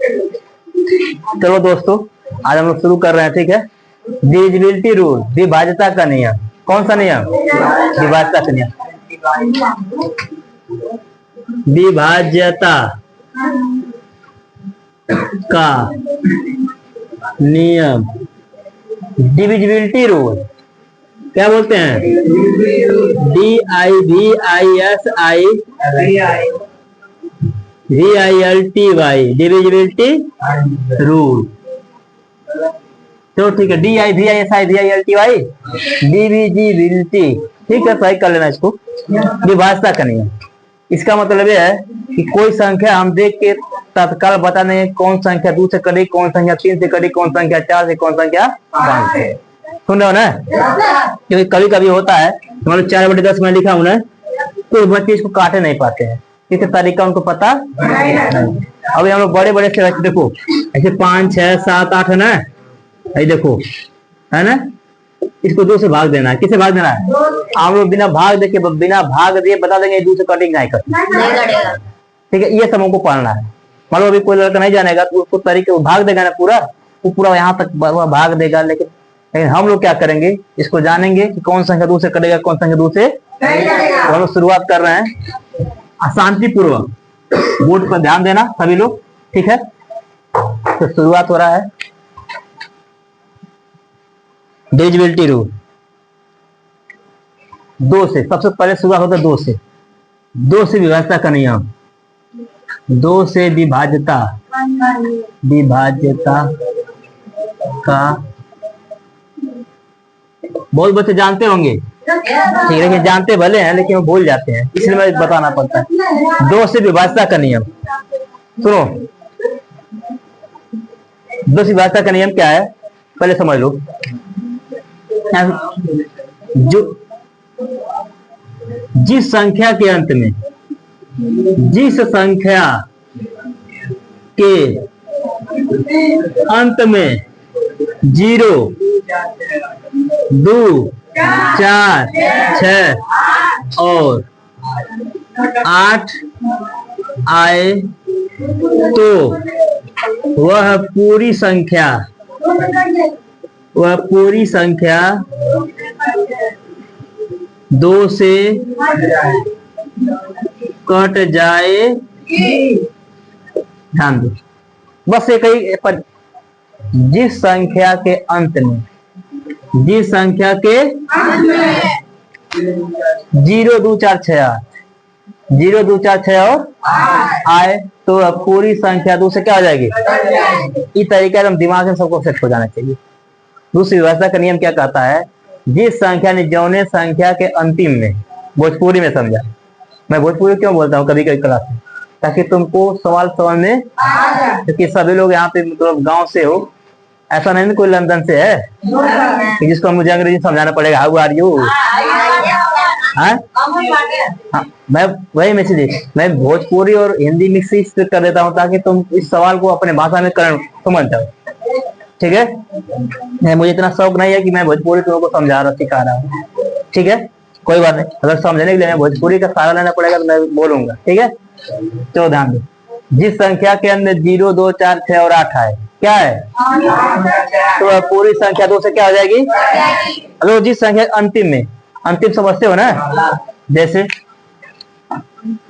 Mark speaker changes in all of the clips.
Speaker 1: चलो दोस्तों, आज हम लोग शुरू कर रहे हैं, ठीक है। डिविजिबिलिटी रूल, विभाज्यता का नियम। कौन सा नियम? विभाज्यता का नियम। विभाज्यता का नियम, डिविजिबिलिटी रूल। क्या बोलते हैं? DIVISIVILTY, divisibility rule. तो ठीक है, DIVISIVILTY, डिविजिबिलिटी, ठीक है, सही कर लेना इसको। विभाज्यता का नियम, इसका मतलब यह है कि कोई संख्या हम देख के तत्काल बता देंगे कौन संख्या 2 से कड़ी, कौन संख्या 3 से कड़ी, कौन संख्या 4 से, कौन संख्या 5 से। सुन रहे हो ना? क्योंकि कभी कभी होता है, मतलब 4/10 में लिखा हूं ना, तो बच्चे इसको काटे नहीं पाते हैं, क्योंकि तरीका उनको पता नहीं। अभी हम लोग बड़े बड़े से देखो, ऐसे 5, 6, 7, 8 है ना, ये देखो, है ना, इसको 2 से भाग देना है। किसे भाग देना है? हम लोग बिना भाग दिए बता देंगे 2 से कटिंग नहीं कर, ठीक है। ये सब हमको पढ़ना है। मतलब अभी कोई लड़का नहीं जानेगा तो उसको तरीके भाग देगा ना, वो पूरा यहाँ तक भाग देगा, लेकिन हम लोग क्या करेंगे, इसको जानेंगे कि कौन संख्या 2 से कटेगा, कौन संख्या 2 से। हम लोग शुरुआत कर रहे हैं शांतिपूर्वक, बोर्ड पर ध्यान देना सभी लोग, ठीक है। तो शुरुआत हो रहा है डिविजिबिलिटी रूल 2 से। सबसे पहले शुरुआत होता है 2 से विभाज्यता का नियम, 2 से विभाज्यता का। बहुत बच्चे जानते होंगे, ठीक है, लेकिन जानते भले हैं लेकिन वो भूल जाते हैं, इसलिए मैं बताना पड़ता है। 2 से विभाज्यता का नियम, सुनो। 2 से विभाज्यता का नियम क्या है, पहले समझ लो। जो जिस संख्या के अंत में, जिस संख्या के अंत में 0, 2, 4, 6 और 8 आए तो वह पूरी संख्या 2 से कट जाएगी। ध्यान दो, बस एक ही, जिस संख्या के अंत में 0, 2, 4, 6, 8, 0, 2, 4, 6 और आए तो पूरी संख्या 2 से क्या हो जाएगी? इस तरीके से हम दिमाग में सबको सेट हो जाना चाहिए। दूसरी व्यवस्था का नियम क्या कहता है, जिस संख्या ने जौने संख्या के अंतिम में, भोजपुरी में समझा, मैं भोजपुरी क्यों बोलता हूँ कभी कभी क्लास में, ताकि तुमको सवाल समझ में, क्योंकि सभी लोग यहाँ पे मतलब गांव से हो, ऐसा नहीं कोई लंदन से है कि जिसको मुझे अंग्रेजी समझाना पड़ेगा। How are you? मैं वही मैसेज, मैं भोजपुरी और हिंदी मिक्स कर देता हूँ ताकि तुम इस सवाल को अपने भाषा में समझ जाओ, ठीक है। मुझे इतना शौक नहीं है कि मैं भोजपुरी तुमको समझा रहा, सिखा रहा हूँ, ठीक है। कोई बात नहीं, अगर समझने के लिए भोजपुरी का सहारा लेना पड़ेगा तो मैं बोलूंगा, ठीक है। तो ध्यान दो, जिस संख्या के अंदर 0, 2, 4, 6 और 8 है, क्या है? तो पूरी संख्या 2 से क्या हो जाएगी? अगर जिस संख्या अंतिम समझते हो ना, जैसे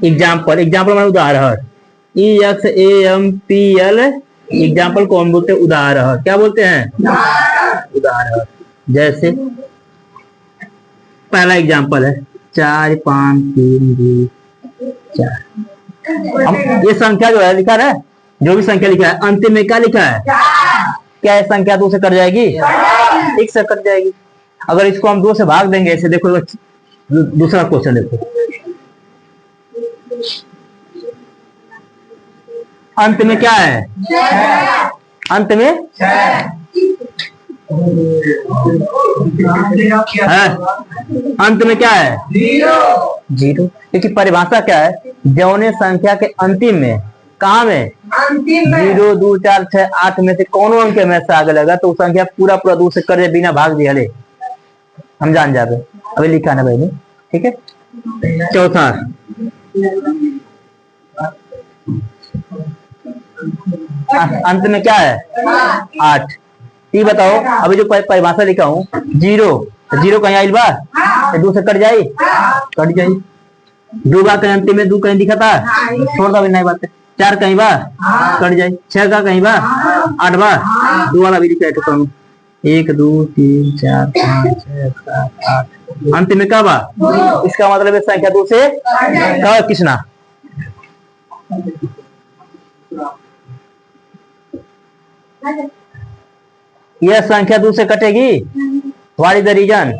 Speaker 1: एग्जाम्पल में उदाहरण, EXAMPL, एग्जाम्पल कौन बोलते हैं? उदाहरण। क्या बोलते हैं? उदाहरण। जैसे पहला एग्जाम्पल है 4, 5, 3, 2, 4। हम ये संख्या जो है लिखा है, जो भी संख्या लिखा है अंतिम में क्या लिखा है? क्या है? संख्या 2 से कट जाएगी? 1 से कट जाएगी। अगर इसको हम 2 से भाग देंगे, ऐसे देखो, दूसरा क्वेश्चन देखो, अंत में क्या है? अंत में अंत में क्या है? 0। क्योंकि परिभाषा क्या है, जौने संख्या के अंतिम में, कहा में? 0, 2, 4, 6, 8 में से कौन अंक में से आगे लगा तो संख्या पूरा 2 से कर बिना भाग दिया, ले हम जान जाते। अभी लिखा ना भाई, ठीक है। चौथा, अंत में क्या है 8। ये बताओ अभी जो परिभाषा लिखा हूँ 0, जीरो कहीं आइल बा 2 से कट जाई, कट जाई। 2 बा कहीं अंतिम में 2 कहीं दिखा था, छोड़ दो नहीं बात। 4 कहीं बा कट जाई, 6 का कहीं बा 8 बा 2 वाला भी लिखा है तो 1 2 3 4 5 6 7 8 अंतिम में क्या बा, इसका मतलब है संख्या 2 से क्या किसना यह संख्या 2 से कटेगी। व्हाट इज द रीजन,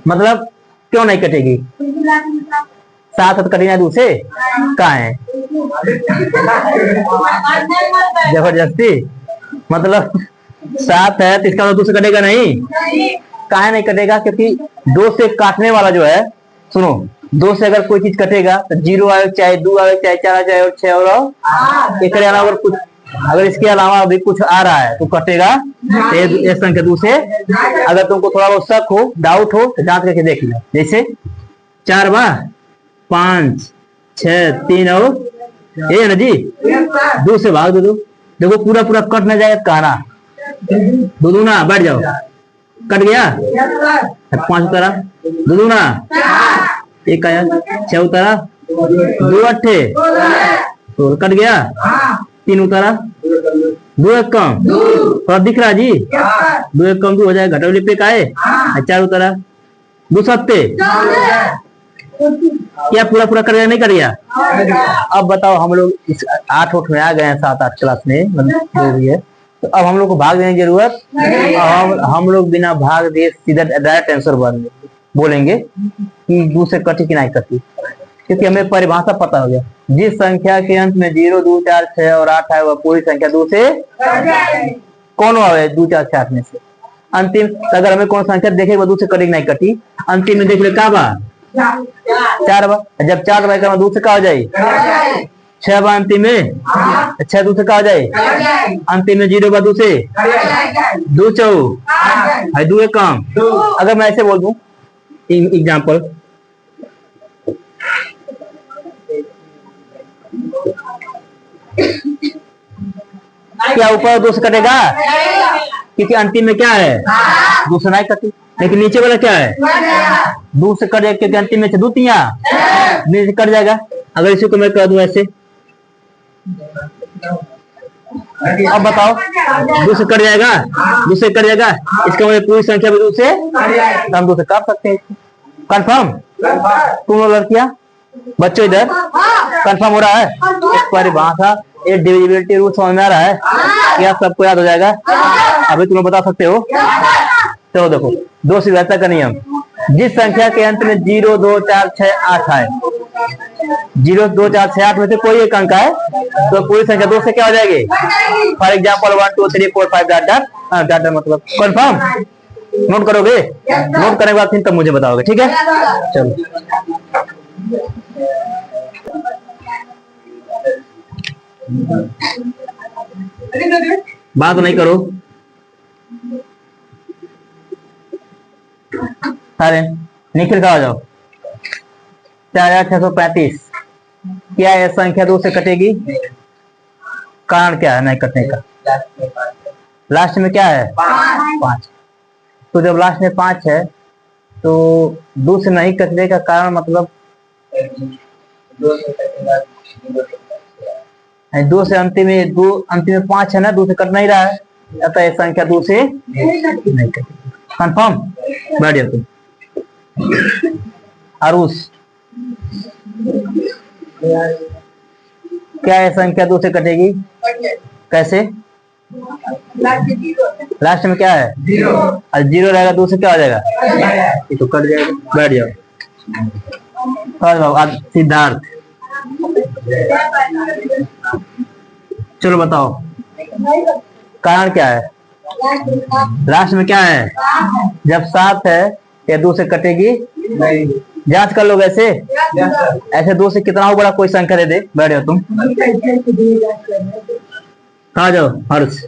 Speaker 1: मतलब क्यों नहीं कटेगी, 7 कटेगा 2 से कहाँ है जबरदस्ती, मतलब 7 है तो इसका मतलब 2 से कटेगा नहीं, कहाँ नहीं कटेगा, क्योंकि 2 से काटने वाला जो है, सुनो 2 से अगर कोई चीज कटेगा तो 0 आए चाहे 2 आए चाहे 4 आए चाहे और 6 और एक अलावा अगर कुछ, अगर इसके अलावा भी कुछ आ रहा है तो कटेगा। ये संख्या 2 से, अगर तुमको थोड़ा बहुत शक हो डाउट हो तो जांच करके देख लो। जैसे 4 बा 5 6 3 और ये ना जी 2 से भाग दो, देखो पूरा पूरा कट ना जाए कहना, 2 दूना बैठ जाओ, कट गया 5 उतारा, 2 दूना 1 आया, 6 उतारा 2 अट्ठे तो कट गया, 3 उतारा 2 1 कम थोड़ा दिख रहा जी, 2 1 कम 2 हो जाए, घटावली पे का है 4 उतारा 2 सत्ते, क्या पूरा पूरा कर नहीं कर गया। अब बताओ हम लोग इस 8 में आ गए हैं, 7 8 क्लास में मतलब, तो अब हम लोग को भाग देने की जरूरत, हम लोग बिना भाग दिए सीधा डायरेक्ट आंसर बोलेंगे कि 2 से कटी कि नहीं कटी, क्योंकि हमें परिभाषा पता हो गया। जिस संख्या के अंत में 0 2 4 6 और 8 है वह पूरी संख्या 2 से कौन है, 2 4 6 8 में से अंतिम। अगर हमें कौन संख्या देखेगा 2 से कटी नहीं कटी, अंतिम में देख ले क्या बा 4 बा, जब 4 बा 2 से क्या हो जाए 6 बा अंतिम में, 6 2 से क्या हो जाए अंतिम में 0 बा 2 से 2 चौ 2 एक कम। अगर मैं ऐसे बोल दूं एग्जाम्पल, क्या ऊपर 2 से कटेगा, क्योंकि अंतिम में क्या है 2 से नहीं कटी, लेकिन नीचे वाला क्या है 2 से कट जाएगा, क्योंकि अंतिम में 2 तिया नीचे कट जाएगा। अगर इसी को मैं कह दूं ऐसे, अब बताओ 2 से कट जाएगा, 2 से कट जाएगा, इसका मतलब पूरी संख्या भी 2 से, तो हम 2 से काट सकते हैं। कंफर्म तुम लोग लड़कियां बच्चों इधर कंफर्म हो रहा है, एक परिभाषा एक डिविजिबिलिटी रूल समझ में आ रहा है, क्या सबको याद हो जाएगा, अभी तुम बता सकते हो। तो देखो 2 से विभाज्यता का नियम, जिस संख्या के अंत में 0 2 4 6 8 है, 0 2 4 6 8 में से कोई एक अंक है तो पूरी संख्या 2 से क्या हो जाएगी। फॉर एग्जाम्पल 1 2 3 4 5 डाट मतलब कंफर्म। नोट करोगे, नोट करने के बाद फिर तब मुझे बताओगे, ठीक है। चलो बात नहीं करो सारे, निखिल का आ जाओ। 4635 क्या यह संख्या 2 से कटेगी, कारण क्या है नहीं कटने का, लास्ट में क्या है 5, तो जब लास्ट में 5 है तो 2 से नहीं कटने का कारण मतलब 2 से अंतिम में 5 है ना, 2 से कट नहीं रहा है, अतः यह संख्या 2 से नहीं कटेगी। कंफर्म बैठ जाओ तुम। आरुष क्या यह संख्या 2 से कटेगी, कैसे, लास्ट में क्या है 0 रहेगा, 2 से क्या हो जाएगा ये तो कट जाएगा, बैठ जाओ। सिद्धार्थ चलो बताओ कारण क्या है, लास्ट में क्या है, जब 7 है या 2 से कटेगी, जांच कर लोग ऐसे 2 से कितना हो बड़ा कोई संख्या दे दे, बैठ जाओ तुम, कहा जाओ हर्ष।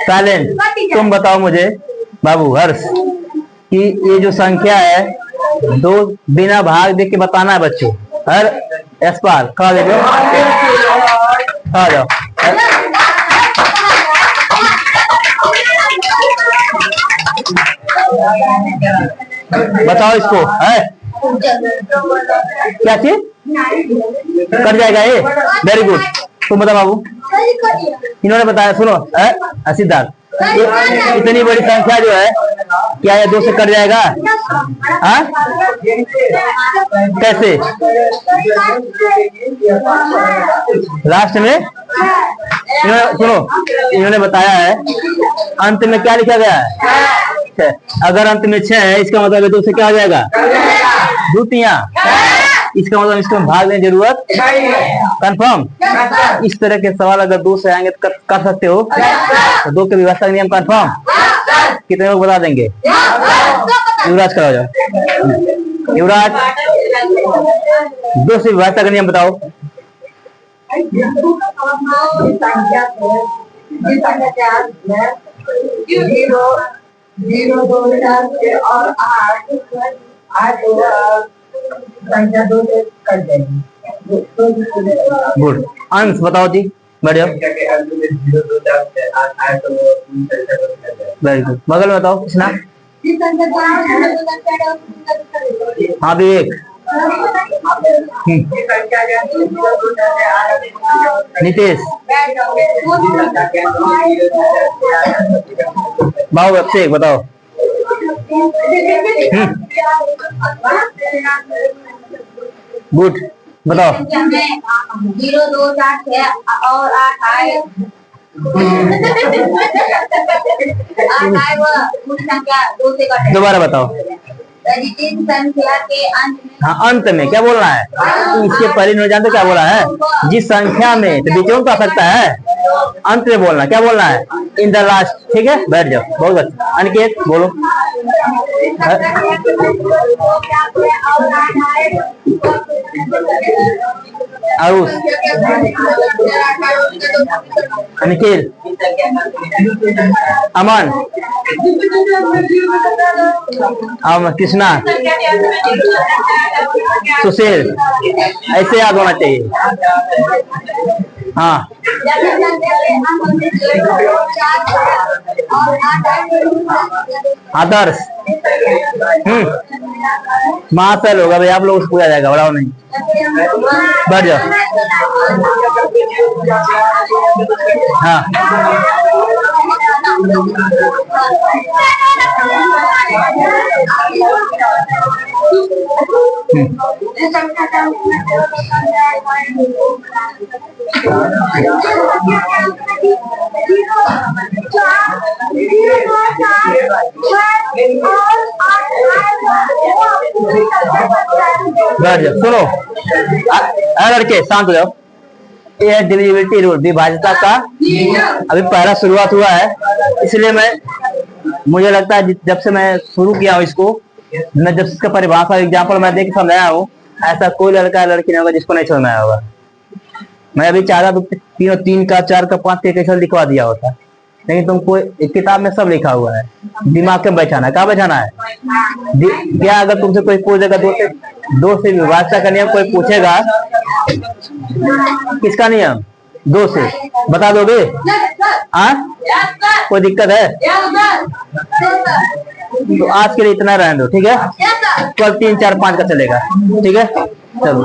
Speaker 1: साइलेंट। तुम बताओ मुझे बाबू हर्ष कि ये जो संख्या है दो बिना भाग देख के बताना है बच्चों। हर यशपाल खा देखो, खा जाओ। बताओ इसको है क्या चीज कट जाएगा ये। Very good. तुम बता बाबू। इन्होंने बताया, सुनो सिद्धार्थ, इतनी बड़ी संख्या जो है क्या ये 2 से कट जाएगा? हाँ कैसे? लास्ट में सुनो, इन्होंने बताया है अंत में क्या लिखा गया है? अगर अंत में 6 है इसका मतलब 2 से क्या हो जाएगा? द्वितीया। इसका मतलब इसको भाग लेने की जरूरत कंफर्म। इस तरह के सवाल अगर 2 से आएंगे तो कर सकते हो। तो 2 के विभाजक नियम कंफर्म। कितने लोग बता देंगे? युवराज कराओ जाओ। युवराज 2 से विभाजक का नियम बताओ। गुड। अंश बताओ जी, बढ़िया। Very good. बगल में बताओ कृष्णा। हाँ विवेक। नितेश। बाबू अभिषेक बताओ। गुड बताओ।
Speaker 2: 0 2 4 6 और 8 आए। 8 आए वो पूरी संख्या 2 से कटे।
Speaker 1: दोबारा बताओ।
Speaker 2: संख्या के अंत में।
Speaker 1: हाँ अंत में क्या बोलना है? इसके पहले नहीं जानते क्या बोला है? जिस संख्या में, तो बीच में तो आ सकता है, अंत में बोलना। क्या बोलना है? In the last. ठीक है, बैठ जाओ। बहुत अच्छा। अनिकेत बोलो। आयुष। निखिल। अमन। कृष्णा। सुशील। ऐसे याद होना चाहिए। हाँ आदर्श। महाशय होगा भाई, आप लोग पूछा जाएगा, बड़ाओ नहीं। बैठ जाओ। हाँ बैठ जाओ। सुनो लड़के शांत हो जाओ। ये है डिविजिबिलिटी रूल, विभाज्यता का। अभी पहला शुरुआत हुआ है, इसलिए मुझे लगता है जब से मैं शुरू किया हूँ इसको, मैं जब इसका परिभाषा एग्जाम्पल मैं देख समझाया हूँ, ऐसा कोई लड़का लड़की नहीं होगा जिसको नहीं समझ में आया होगा। मैं अभी चाहता तो 3 का 4 का 5 का कैसे लिखवा दिया होता, लेकिन तुमको एक किताब में सब लिखा हुआ है, दिमाग में बैठाना है। कहाँ बैठाना है? क्या अगर तुमसे कोई पूछेगा 2 से विभाज्यता का नियम कोई पूछेगा, किसका नियम? 2 से बता दोगे? हाँ कोई दिक्कत है? तो आज के लिए इतना रहने दो, ठीक है? कल 3 4 5 का चलेगा, ठीक है? चलो।